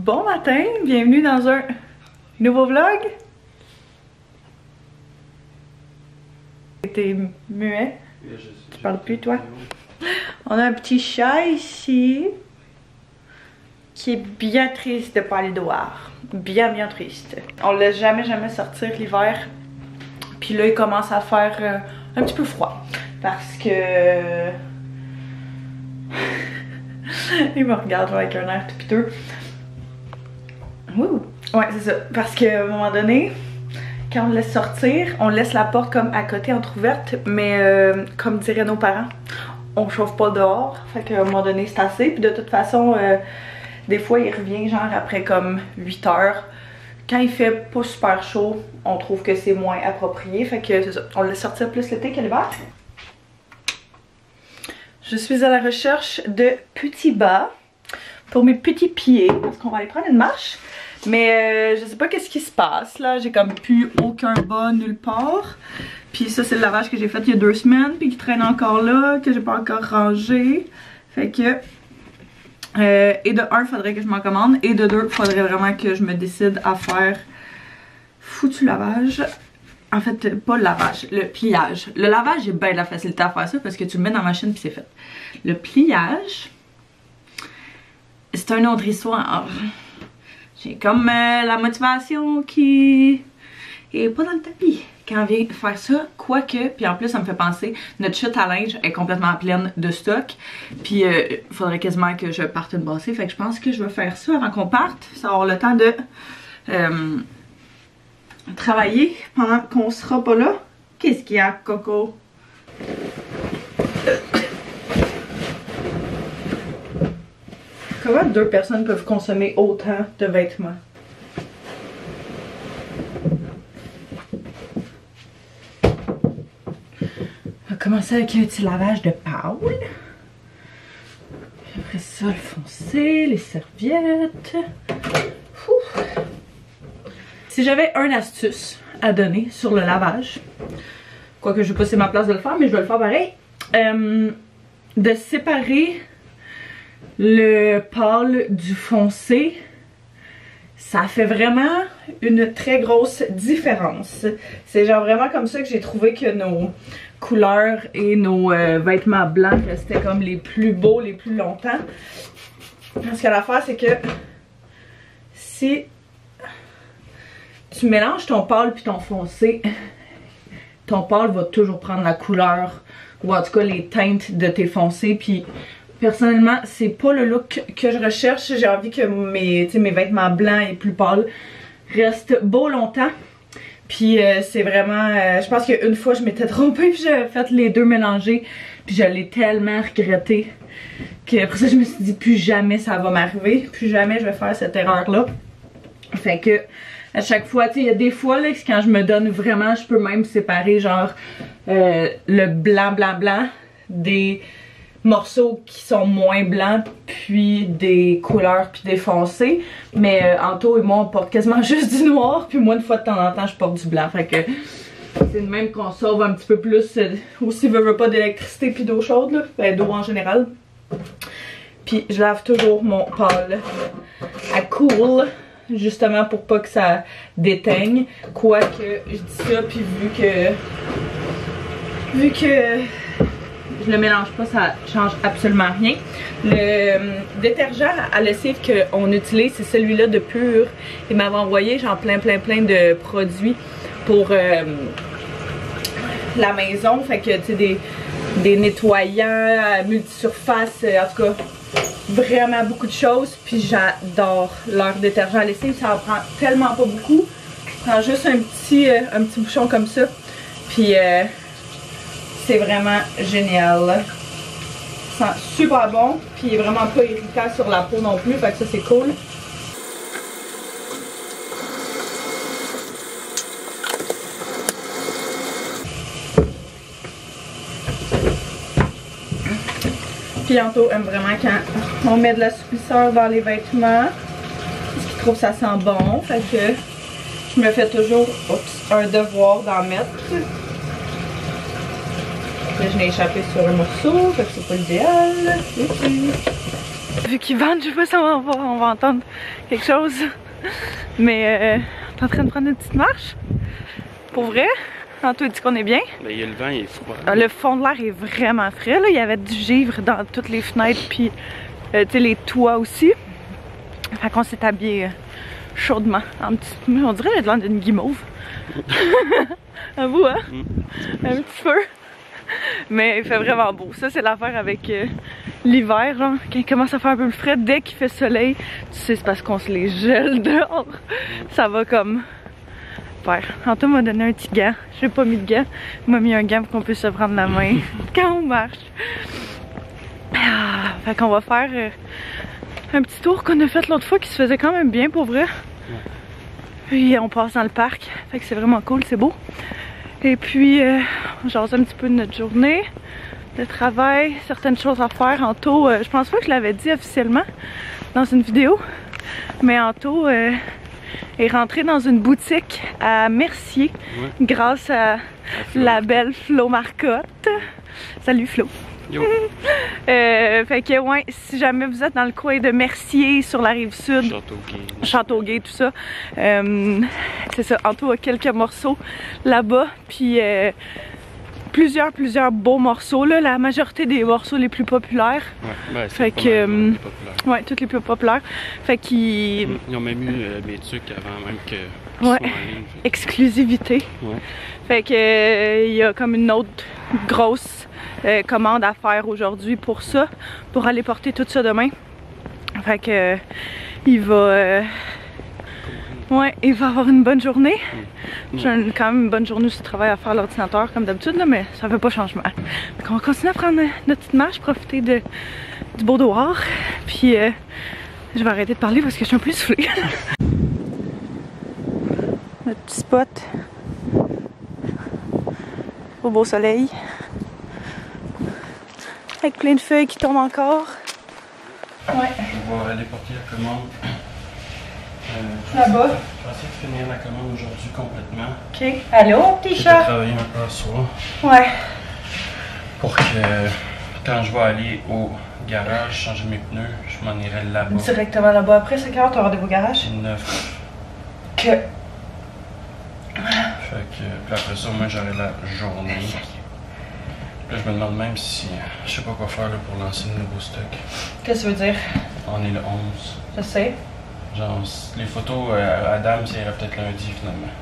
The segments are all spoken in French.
Bon matin, bienvenue dans un nouveau vlog. T'es muet? Tu parles plus toi? On a un petit chat ici qui est bien triste de pas aller dehors. Bien triste. On le laisse jamais sortir l'hiver. Puis là il commence à faire un petit peu froid. Parce que... il me regarde avec un air tout piteux. Ouh. Ouais, c'est ça. Parce qu'à un moment donné, quand on le laisse sortir, on laisse la porte comme à côté entrouverte, mais comme diraient nos parents, on chauffe pas dehors. Fait qu'à un moment donné, c'est assez. Puis de toute façon, des fois, il revient genre après comme 8 heures. Quand il fait pas super chaud, on trouve que c'est moins approprié. Fait que c'est ça. On le laisse sortir plus l'été que l'hiver. Je suis à la recherche de petits bas pour mes petits pieds parce qu'on va aller prendre une marche. Mais je sais pas qu'est-ce qui se passe là, j'ai comme plus aucun bas nulle part. Puis ça c'est le lavage que j'ai fait il y a 2 semaines puis qui traîne encore là, que j'ai pas encore rangé. Fait que et de 1 faudrait que je m'en commande et de 2 faudrait vraiment que je me décide à faire foutu lavage. En fait pas le lavage, le pliage. Le lavage j'ai bien de la facilité à faire ça parce que tu le mets dans la machine puis c'est fait. Le pliage c'est une autre histoire. J'ai comme la motivation qui est pas dans le tapis quand on vient faire ça, quoique, puis en plus ça me fait penser, notre chute à linge est complètement pleine de stock, puis il faudrait quasiment que je parte une brassée, fait que je pense que je vais faire ça avant qu'on parte, ça va avoir le temps de travailler pendant qu'on sera pas là. Qu'est-ce qu'il y a, Coco? Comment 2 personnes peuvent consommer autant de vêtements? On va commencer avec un petit lavage de Paul. Après ça, le foncé, les serviettes. Ouh. Si j'avais une astuce à donner sur le lavage, quoique je sais pas si c'est ma place de le faire, mais je vais le faire pareil, de séparer le pâle du foncé, ça fait vraiment une très grosse différence. C'est genre vraiment comme ça que j'ai trouvé que nos couleurs et nos vêtements blancs restaient comme les plus beaux, les plus longtemps. Parce que l'affaire c'est que si tu mélanges ton pâle puis ton foncé, ton pâle va toujours prendre la couleur ou en tout cas les teintes de tes foncés, puis personnellement, c'est pas le look que je recherche. J'ai envie que mes vêtements blancs et plus pâles restent beaux longtemps. Puis c'est vraiment... je pense qu'une fois, je m'étais trompée puis j'avais fait les deux mélangés. Puis je l'ai tellement regretté qu'après ça, je me suis dit plus jamais ça va m'arriver. Plus jamais je vais faire cette erreur-là. Fait que à chaque fois, tu sais, il y a des fois là, quand je me donne vraiment, je peux même séparer genre le blanc des morceaux qui sont moins blancs, puis des couleurs, puis des foncés. Mais Anto et moi, on porte quasiment juste du noir, puis moi, une fois de temps en temps, je porte du blanc. Fait que c'est de même qu'on sauve un petit peu plus, aussi veut pas d'électricité puis d'eau chaude, là. Ben, d'eau en général. Puis je lave toujours mon pâle à cool, justement pour pas que ça déteigne. Quoique, je dis ça, puis vu que je le mélange pas, ça change absolument rien. Le détergent à lessive qu'on utilise, c'est celui-là de Pur. Il m'avait envoyé genre plein de produits pour la maison. Fait que tu sais, des nettoyants, multisurface, en tout cas vraiment beaucoup de choses. Puis j'adore leur détergent à lessive, ça en prend tellement pas beaucoup. Je prends juste un petit bouchon comme ça. Puis c'est vraiment génial. Ça sent super bon, puis il est vraiment pas irritant sur la peau non plus, fait que ça c'est cool. Puis Anto aime vraiment quand on met de l'assouplisseur dans les vêtements, parce qu'il trouve que ça sent bon, fait que je me fais toujours un devoir d'en mettre. Là, je l'ai échappé sur un morceau, fait que c'est pas l'idéal. Vu qu'ils vendent, je sais pas si on va entendre quelque chose. Mais on est en train de prendre une petite marche. Pour vrai, Anto dit qu'on est bien. Ben, il y a le vent, il est froid. Le fond de l'air est vraiment frais. Là. Il y avait du givre dans toutes les fenêtres, puis les toits aussi. Fait qu'on s'est habillé chaudement. On dirait le l'air d'une guimauve. À vous, hein? Un petit peu. Mais il fait vraiment beau. Ça, c'est l'affaire avec l'hiver, genre, quand il commence à faire un peu plus frais, dès qu'il fait soleil, tu sais, c'est parce qu'on se les gèle dehors. Ça va comme faire. Anto m'a donné un petit gant. J'ai pas mis de gant. Il m'a mis un gant pour qu'on puisse se prendre la main quand on marche. Fait qu'on va faire un petit tour qu'on a fait l'autre fois qui se faisait quand même bien pour vrai. Puis on passe dans le parc. Fait que c'est vraiment cool, c'est beau. Et puis, on jase un petit peu de notre journée de travail, certaines choses à faire. Anto, je pense pas que je l'avais dit officiellement dans une vidéo, mais Anto est rentré dans une boutique à Mercier grâce à la belle Flo Marcotte. Salut Flo! Yo. Fait que ouais, si jamais vous êtes dans le coin de Mercier, sur la rive sud, Châteauguay, tout ça, c'est ça, Anto a quelques morceaux là-bas, puis plusieurs beaux morceaux, là, la majorité des morceaux les plus populaires. Ouais, ben, fait que, ouais, tous les plus populaires. Fait qu'ils... Ils ont même eu mes trucs avant même que... Ouais, exclusivité. Ouais. Fait que, il y a comme une autre grosse commande à faire aujourd'hui pour ça, pour aller porter tout ça demain. Fait que il va ouais, il va avoir une bonne journée. J'ai quand même une bonne journée aussi de travail à faire à l'ordinateur comme d'habitude, mais ça fait pas changement. Donc on va continuer à prendre notre petite marche, profiter du beau dehors. Puis je vais arrêter de parler parce que je suis un peu soufflée. Notre petit spot au beau soleil. Avec plein de feuilles qui tombent encore. Ouais. On va aller porter la commande. Là-bas. Je vais essayer de finir la commande aujourd'hui complètement. Ok. Allô, petit chat? Je vais travailler un peu ce soir. Ouais. Pour que quand je vais aller au garage changer mes pneus, je m'en irai là-bas. Directement là-bas. Après 5 heures, tu auras rendez-vous au garage? 9. Que. Fait que, puis après ça, moi j'aurai la journée. Là, je me demande même si je sais pas quoi faire là, pour lancer le nouveau stock. Qu'est-ce que ça veut dire? On est le 11. Je sais. Genre, les photos à Dame, ça irait peut-être lundi finalement.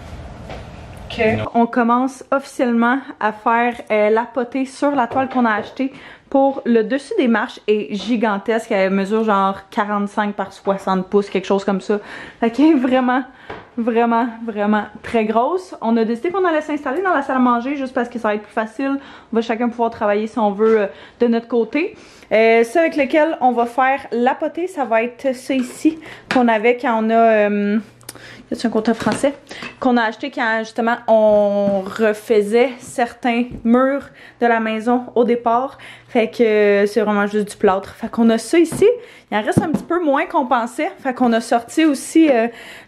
Ok. On commence officiellement à faire la potée sur la toile qu'on a achetée. Pour le dessus des marches est gigantesque. Elle mesure genre 45 par 60 pouces, quelque chose comme ça. Fait qu'elle est vraiment très grosse. On a décidé qu'on allait s'installer dans la salle à manger juste parce que ça va être plus facile. On va chacun pouvoir travailler si on veut de notre côté. Ça avec lequel on va faire la potée, ça va être ça ici qu'on avait quand on a... y a-t-il un compteur français? Qu'on a acheté quand justement on refaisait certains murs de la maison au départ. Fait que c'est vraiment juste du plâtre. Fait qu'on a ça ici. Il en reste un petit peu moins qu'on pensait. Fait qu'on a sorti aussi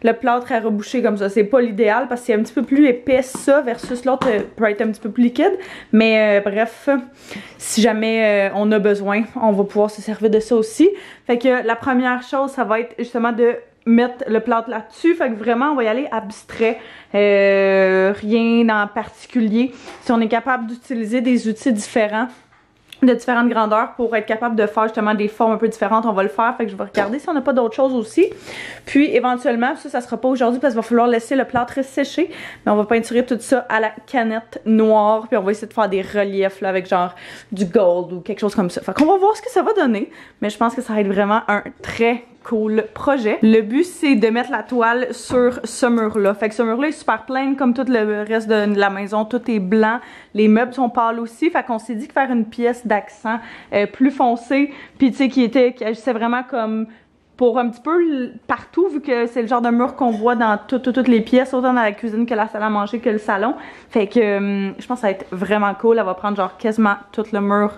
le plâtre à reboucher comme ça. C'est pas l'idéal parce que c'est un petit peu plus épais ça versus l'autre peut être un petit peu plus liquide. Mais bref, si jamais on a besoin, on va pouvoir se servir de ça aussi. Fait que la première chose, ça va être justement de mettre le plâtre là-dessus. Fait que vraiment, on va y aller abstrait. Rien en particulier. Si on est capable d'utiliser des outils différents, de différentes grandeurs pour être capable de faire justement des formes un peu différentes, on va le faire. Fait que je vais regarder si on n'a pas d'autres choses aussi. Puis éventuellement, ça sera pas aujourd'hui parce qu'il va falloir laisser le plâtre sécher. Mais on va peinturer tout ça à la canette noire. Puis on va essayer de faire des reliefs là, avec genre du gold ou quelque chose comme ça. Fait qu'on va voir ce que ça va donner. Mais je pense que ça va être vraiment un très cool projet. Le but, c'est de mettre la toile sur ce mur-là. Fait que ce mur-là est super plein, comme tout le reste de la maison. Tout est blanc. Les meubles sont pâles aussi. Fait qu'on s'est dit que faire une pièce d'accent plus foncée, puis tu sais, qui agissait vraiment comme pour un petit peu partout, vu que c'est le genre de mur qu'on voit dans toutes les pièces, autant dans la cuisine que la salle à manger que le salon. Fait que je pense que ça va être vraiment cool. Elle va prendre genre quasiment tout le mur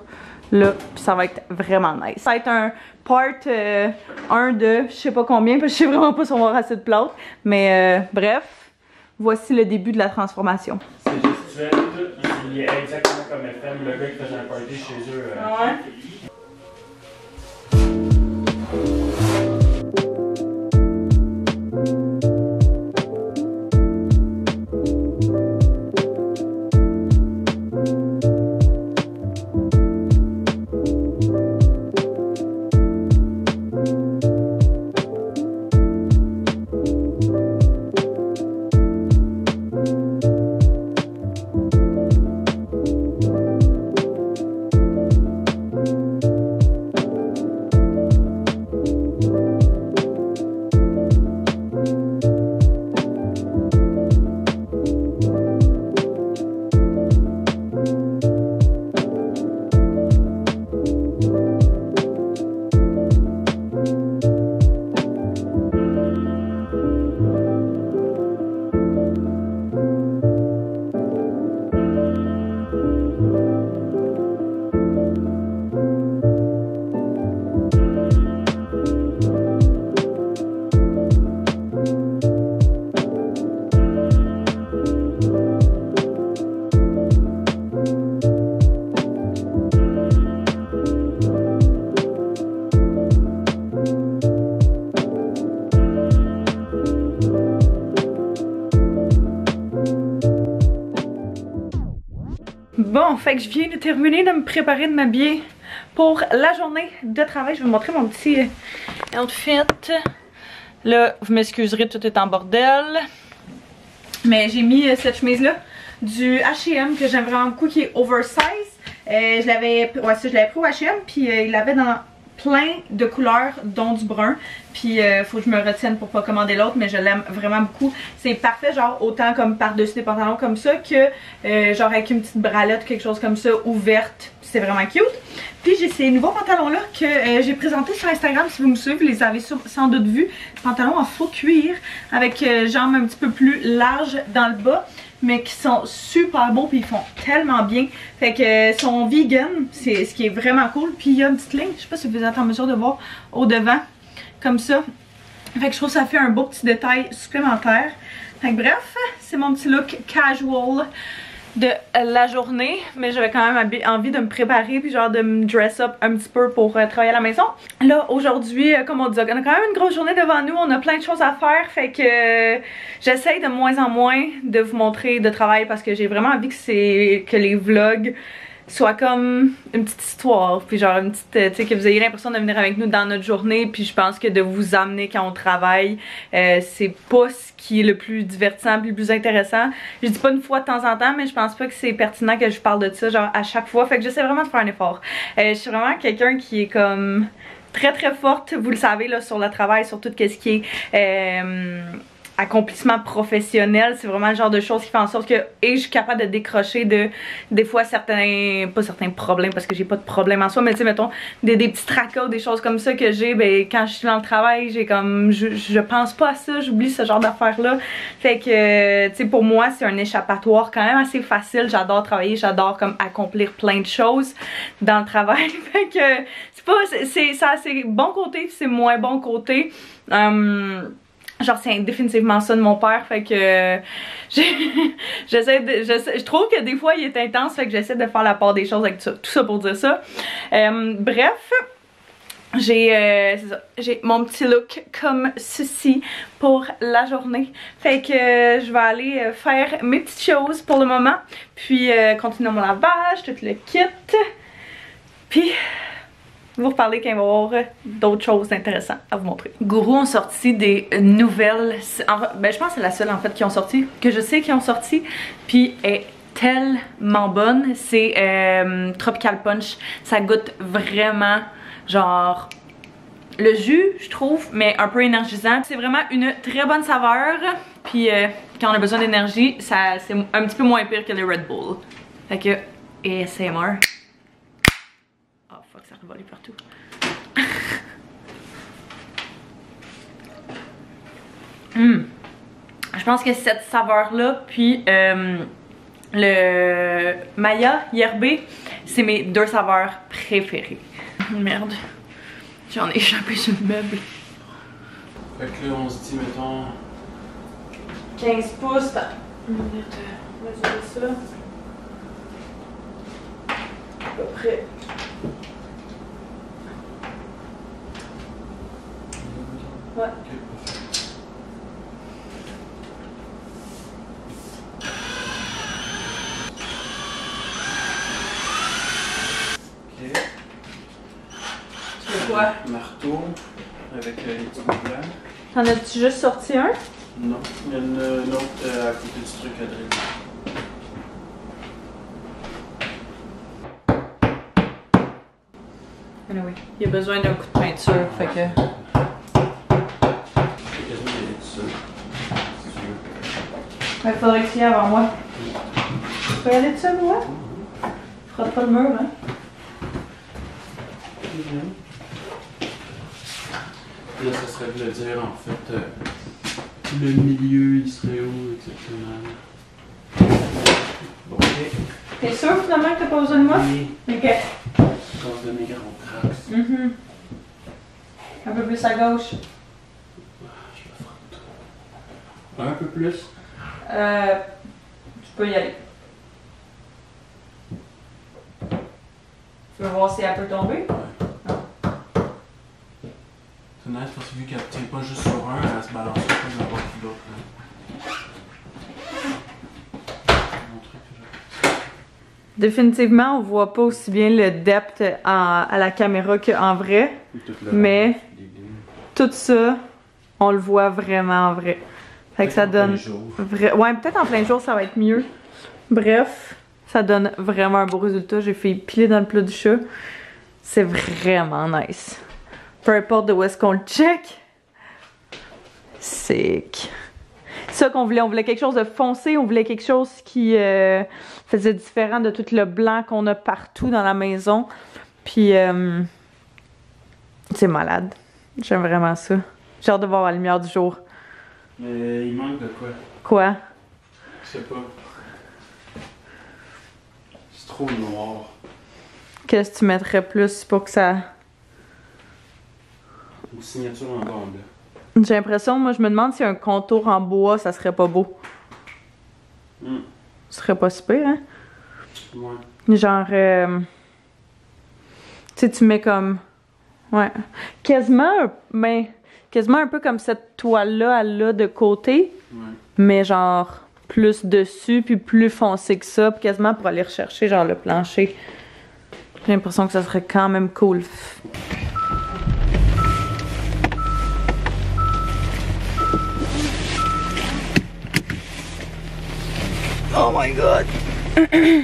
là, puis ça va être vraiment nice. Ça va être un part 1 de je sais pas combien, parce que je sais vraiment pas si on va avoir assez de plâtre. Mais bref, voici le début de la transformation. C'est gestuel, tout, il est exactement comme FM, le gars qui faisait un party chez eux. Ouais. Bon, fait que je viens de terminer de me préparer, de m'habiller pour la journée de travail. Je vais vous montrer mon petit outfit. Là, vous m'excuserez, tout est en bordel. Mais j'ai mis cette chemise-là du H&M que j'aime vraiment beaucoup, qui est oversize. Je l'avais pris au H&M, puis il l'avait dans plein de couleurs, dont du brun. Puis faut que je me retienne pour pas commander l'autre, mais je l'aime vraiment beaucoup. C'est parfait, genre autant comme par-dessus des pantalons comme ça que genre avec une petite bralette, quelque chose comme ça, ouverte. C'est vraiment cute. Puis j'ai ces nouveaux pantalons là que j'ai présentés sur Instagram. Si vous me suivez, vous les avez sans doute vus. Pantalons en faux cuir avec jambes un petit peu plus larges dans le bas, mais qui sont super beaux, puis ils font tellement bien. Fait que ils sont vegan, c'est ce qui est vraiment cool. Puis il y a une petite ligne, je sais pas si vous êtes en mesure de voir au devant, comme ça. Fait que je trouve que ça fait un beau petit détail supplémentaire. Fait que bref, c'est mon petit look casual de la journée, mais j'avais quand même envie de me préparer puis genre de me dress up un petit peu pour travailler à la maison. Là aujourd'hui, comme on dit, on a quand même une grosse journée devant nous, on a plein de choses à faire, fait que j'essaye de moins en moins de vous montrer de travail parce que j'ai vraiment envie que les vlogs soient comme une petite histoire, puis genre une petite, tu sais, que vous ayez l'impression de venir avec nous dans notre journée, puis je pense que de vous amener quand on travaille, c'est pas ce qui est le plus divertissant, le plus intéressant. Je dis pas une fois de temps en temps, mais je pense pas que c'est pertinent que je parle de ça genre à chaque fois, fait que j'essaie vraiment de faire un effort. Je suis vraiment quelqu'un qui est comme très forte, vous le savez là, sur le travail, sur tout ce qui est accomplissement professionnel. C'est vraiment le genre de choses qui fait en sorte que je suis capable de décrocher de des fois pas certains problèmes, parce que j'ai pas de problème en soi, mais tu sais, mettons des petits tracas, des choses comme ça que j'ai, ben quand je suis dans le travail, j'ai comme je pense pas à ça, j'oublie ce genre d'affaires là. Fait que tu sais, pour moi c'est un échappatoire quand même assez facile. J'adore travailler, j'adore comme accomplir plein de choses dans le travail. Fait que ça c'est bon côté, c'est moins bon côté. Genre c'est définitivement ça de mon père, fait que je trouve que des fois il est intense, fait que j'essaie de faire la part des choses avec ça, tout ça pour dire ça. Bref, j'ai mon petit look comme ceci pour la journée, fait que je vais aller faire mes petites choses pour le moment, puis continuer mon lavage, tout le kit, puis vous reparler quand il va y avoir d'autres choses intéressantes à vous montrer. Gourou ont sorti des nouvelles, ben je pense que c'est la seule en fait qui ont sorti, que je sais qui ont sorti, puis est tellement bonne. C'est Tropical Punch. Ça goûte vraiment genre le jus, je trouve, mais un peu énergisant. C'est vraiment une très bonne saveur, puis quand on a besoin d'énergie, c'est un petit peu moins pire que le Red Bull. Fait que ASMR. Ça revolait partout. Je pense que cette saveur là, puis le Maya Yerbé, c'est mes deux saveurs préférées. Merde, j'en ai échappé sur le meuble. Fait que là on se dit mettons 15 pouces. On va mesurer ça. À peu près. Ouais. Ok. Tu fais quoi? Marteau avec les petits bouts blancs. T'en as-tu juste sorti un? Non, il y en a une autre à côté du truc à drill. Anyway, il y a besoin d'un coup de peinture, fait que... Quasiment il y a ça. Si tu veux. Il faudrait que tu y ailles avant moi. Tu peux y aller tout seul, ouais? Frotte pas le mur, hein? Là, ça serait de le dire, en fait, le milieu, il serait où exactement? Ok. T'es sûr finalement que t'as pas besoin de moi? Oui. Ok. Cause de mes grands trax. Un peu plus à gauche. Je le frotte. Un peu plus. Tu peux y aller. Tu veux voir si elle peut tomber? C'est nice parce que vu qu'elle tient pas juste sur un, elle se balance pas d'un bord que l'autre. Définitivement, on voit pas aussi bien le depth à la caméra qu'en vrai. Mais tout ça, on le voit vraiment en vrai. Fait que ça donne... Ouais, peut-être en plein jour, ça va être mieux. Bref, ça donne vraiment un beau résultat. J'ai fait piler dans le plat du chat. C'est vraiment nice. Peu importe de où est-ce qu'on le check. Sick. C'est ça qu'on voulait. On voulait quelque chose de foncé. On voulait quelque chose qui faisait différent de tout le blanc qu'on a partout dans la maison. Puis, c'est malade. J'aime vraiment ça. J'ai hâte de voir la lumière du jour. Mais il manque de quoi? Quoi? Je sais pas. C'est trop noir. Qu'est-ce que tu mettrais plus pour que ça... Une signature en bas en blanc. J'ai l'impression, moi je me demande si un contour en bois, ça serait pas beau. Ce serait pas super, hein? Ouais. Genre, tu sais, tu mets comme... Ouais. Quasiment un peu comme cette toile-là, elle l'a de côté. Ouais. Mais genre, plus dessus, puis plus foncé que ça, puis quasiment pour aller rechercher genre le plancher. J'ai l'impression que ça serait quand même cool. Oh my god! Il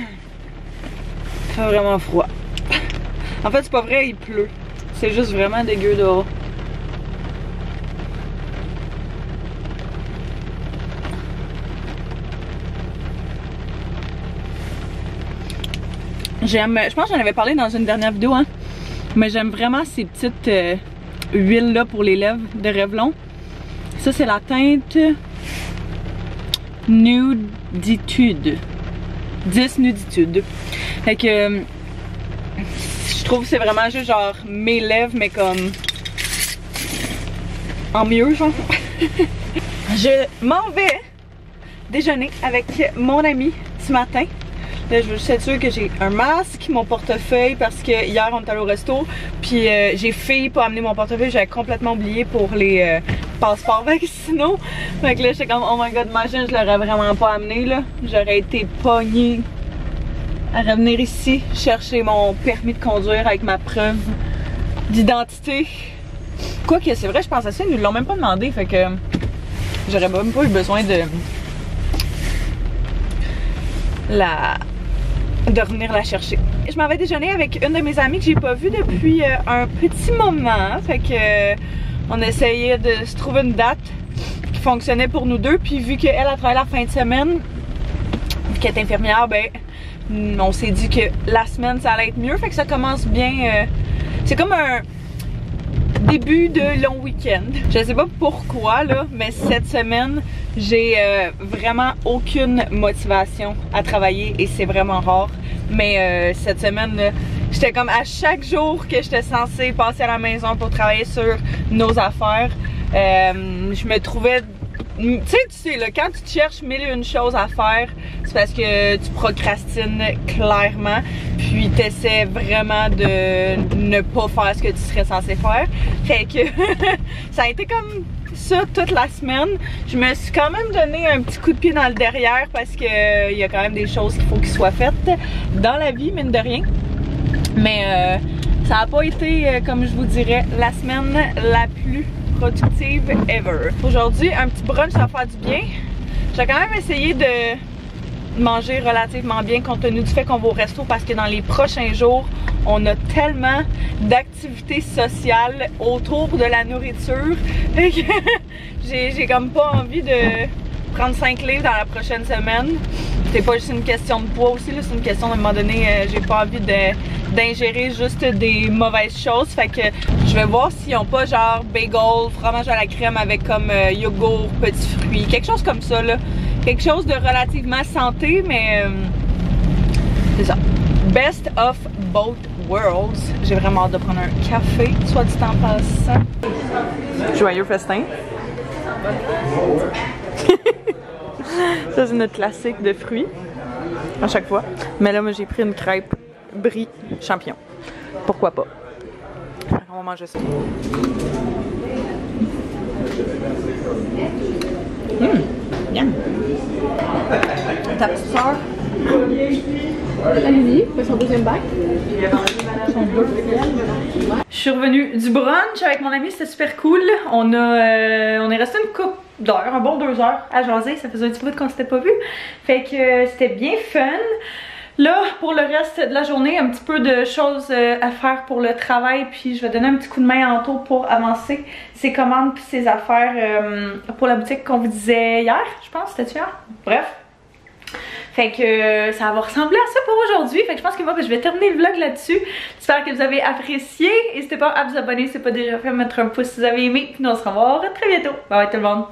fait vraiment froid. En fait, c'est pas vrai, il pleut. C'est juste vraiment dégueu dehors. J'aime, je pense que j'en avais parlé dans une dernière vidéo, hein. Mais j'aime vraiment ces petites huiles là pour les lèvres de Revlon. Ça, c'est la teinte Nuditude. 10 Nuditude. Fait que je trouve que c'est vraiment juste genre mes lèvres, mais comme en mieux, genre. Je m'en vais déjeuner avec mon ami ce matin. Là, je veux juste être sûre que j'ai un masque, mon portefeuille, parce que hier on est allé au resto, puis j'ai failli pas amener mon portefeuille, j'avais complètement oublié pour les passeports vaccinaux. Fait que là j'étais comme oh my god, imagine, je l'aurais vraiment pas amené là. J'aurais été pognée à revenir ici chercher mon permis de conduire avec ma preuve d'identité. Quoique c'est vrai, je pense à ça, ils nous l'ont même pas demandé, fait que j'aurais même pas eu besoin de revenir la chercher. Je m'en vais déjeuner avec une de mes amies que j'ai pas vue depuis un petit moment. Fait que on essayait de se trouver une date qui fonctionnait pour nous deux. Puis vu qu'elle a travaillé la fin de semaine, vu qu'elle est infirmière, ben on s'est dit que la semaine ça allait être mieux. Fait que ça commence bien. C'est comme un début de long week-end. Je sais pas pourquoi là, mais cette semaine j'ai vraiment aucune motivation à travailler et c'est vraiment rare. Mais cette semaine, j'étais comme à chaque jour que j'étais censée passer à la maison pour travailler sur nos affaires, je me trouvais... Tu sais là, quand tu te cherches mille et une choses à faire, c'est parce que tu procrastines clairement. Puis puis t'essaies vraiment de ne pas faire ce que tu serais censé faire. Fait que ça a été comme ça toute la semaine. Je me suis quand même donné un petit coup de pied dans le derrière parce que il y a quand même des choses qu'il faut qu'ils soient faites dans la vie, mine de rien. Mais ça n'a pas été, comme je vous dirais, la semaine la plus productive ever. Aujourd'hui, un petit brunch, ça va faire du bien. J'ai quand même essayé de manger relativement bien compte tenu du fait qu'on va au resto parce que dans les prochains jours, on a tellement d'activités sociales autour de la nourriture que j'ai comme pas envie de prendre 5 livres dans la prochaine semaine. C'est pas juste une question de poids aussi, c'est une question d'un moment donné, j'ai pas envie d'ingérer juste des mauvaises choses. Fait que je vais voir s'ils ont pas genre bagel, fromage à la crème avec comme yogourt, petits fruits, quelque chose comme ça là. Quelque chose de relativement santé, mais c'est ça. Best of both worlds. J'ai vraiment hâte de prendre un café, soit dit en passant. Joyeux festin. Ça, c'est notre classique de fruits, à chaque fois. Mais là, moi, j'ai pris une crêpe brie champignon. Pourquoi pas? On va manger ça. Bien. Ta petite soeur? Allez-y, fais son deuxième bac. Je suis revenue du brunch avec mon ami, c'était super cool. On est resté une couple d'heures, un bon 2 heures à jaser. Ça faisait un petit bout qu'on s'était pas vu. Fait que c'était bien fun. Là, pour le reste de la journée, un petit peu de choses à faire pour le travail, puis je vais donner un petit coup de main en tour pour avancer ses commandes puis ses affaires pour la boutique qu'on vous disait hier, je pense, c'était hier? Bref. Fait que ça va ressembler à ça pour aujourd'hui. Fait que je pense que moi, je vais terminer le vlog là-dessus. J'espère que vous avez apprécié. N'hésitez pas à vous abonner si ce n'est pas déjà fait, à mettre un pouce si vous avez aimé. Puis nous on se revoit très bientôt. Bye bye tout le monde.